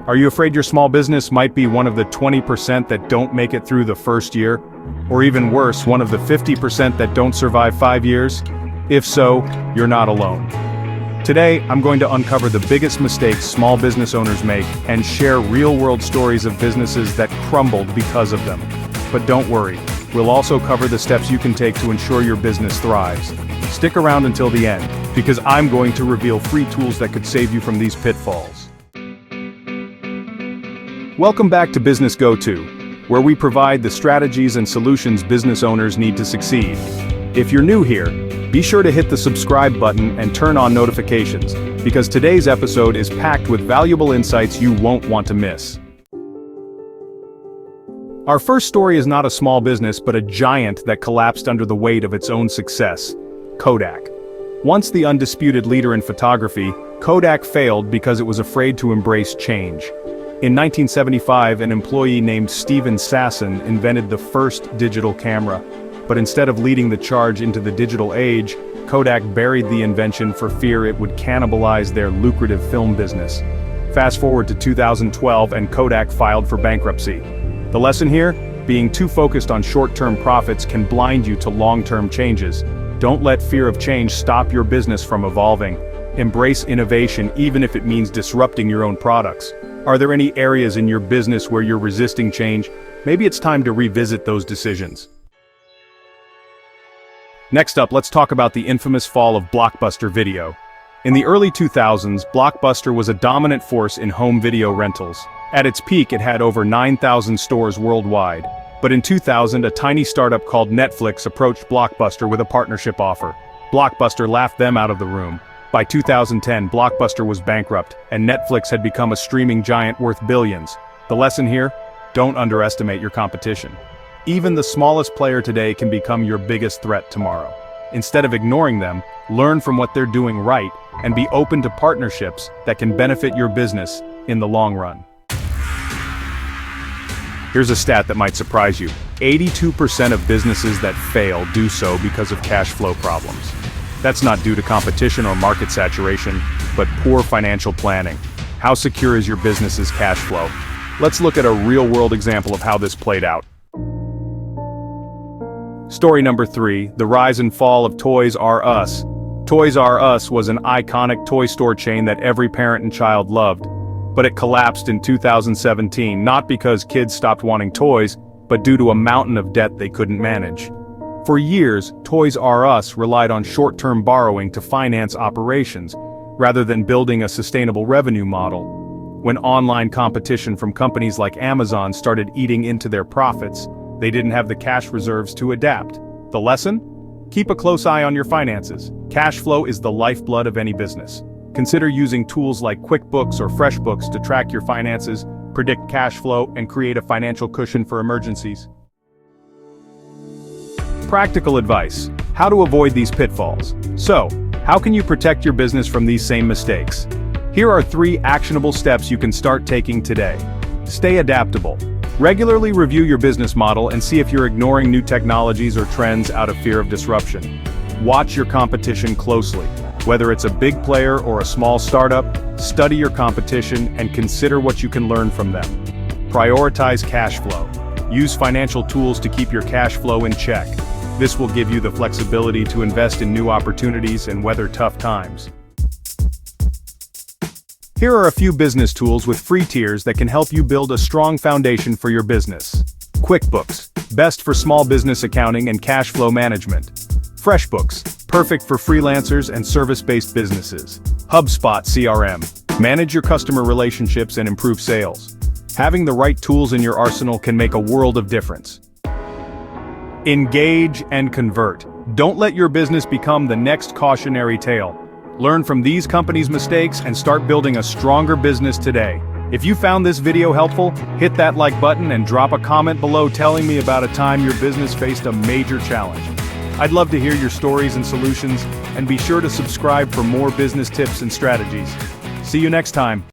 Are you afraid your small business might be one of the 20% that don't make it through the first year? Or even worse, one of the 50% that don't survive 5 years? If so, you're not alone. Today, I'm going to uncover the biggest mistakes small business owners make and share real-world stories of businesses that crumbled because of them. But don't worry, we'll also cover the steps you can take to ensure your business thrives. Stick around until the end, because I'm going to reveal free tools that could save you from these pitfalls. Welcome back to Business Go-To, where we provide the strategies and solutions business owners need to succeed. If you're new here, be sure to hit the subscribe button and turn on notifications, because today's episode is packed with valuable insights you won't want to miss. Our first story is not a small business but a giant that collapsed under the weight of its own success: Kodak. Once the undisputed leader in photography, Kodak failed because it was afraid to embrace change. In 1975, an employee named Steven Sasson invented the first digital camera. But instead of leading the charge into the digital age, Kodak buried the invention for fear it would cannibalize their lucrative film business. Fast forward to 2012 and Kodak filed for bankruptcy. The lesson here? Being too focused on short-term profits can blind you to long-term changes. Don't let fear of change stop your business from evolving. Embrace innovation even if it means disrupting your own products. Are there any areas in your business where you're resisting change? Maybe it's time to revisit those decisions. Next up, let's talk about the infamous fall of Blockbuster Video. In the early 2000s, Blockbuster was a dominant force in home video rentals. At its peak, it had over 9,000 stores worldwide. But in 2000, a tiny startup called Netflix approached Blockbuster with a partnership offer. Blockbuster laughed them out of the room. By 2010, Blockbuster was bankrupt, and Netflix had become a streaming giant worth billions. The lesson here? Don't underestimate your competition. Even the smallest player today can become your biggest threat tomorrow. Instead of ignoring them, learn from what they're doing right, and be open to partnerships that can benefit your business in the long run. Here's a stat that might surprise you. 82% of businesses that fail do so because of cash flow problems. That's not due to competition or market saturation, but poor financial planning. How secure is your business's cash flow? Let's look at a real-world example of how this played out. Story number 3, the rise and fall of Toys R Us. Toys R Us was an iconic toy store chain that every parent and child loved. But it collapsed in 2017, not because kids stopped wanting toys, but due to a mountain of debt they couldn't manage. For years, Toys R Us relied on short-term borrowing to finance operations, rather than building a sustainable revenue model. When online competition from companies like Amazon started eating into their profits, they didn't have the cash reserves to adapt. The lesson? Keep a close eye on your finances. Cash flow is the lifeblood of any business. Consider using tools like QuickBooks or FreshBooks to track your finances, predict cash flow, and create a financial cushion for emergencies. Practical advice: how to avoid these pitfalls. So, how can you protect your business from these same mistakes? Here are 3 actionable steps you can start taking today. Stay adaptable. Regularly review your business model and see if you're ignoring new technologies or trends out of fear of disruption. Watch your competition closely. Whether it's a big player or a small startup, study your competition and consider what you can learn from them. Prioritize cash flow. Use financial tools to keep your cash flow in check. This will give you the flexibility to invest in new opportunities and weather tough times. Here are a few business tools with free tiers that can help you build a strong foundation for your business. QuickBooks, best for small business accounting and cash flow management. FreshBooks, perfect for freelancers and service-based businesses. HubSpot CRM, manage your customer relationships and improve sales. Having the right tools in your arsenal can make a world of difference. Engage and convert. Don't let your business become the next cautionary tale. Learn from these companies' mistakes and start building a stronger business today. If you found this video helpful, hit that like button and drop a comment below telling me about a time your business faced a major challenge. I'd love to hear your stories and solutions, and be sure to subscribe for more business tips and strategies. See you next time.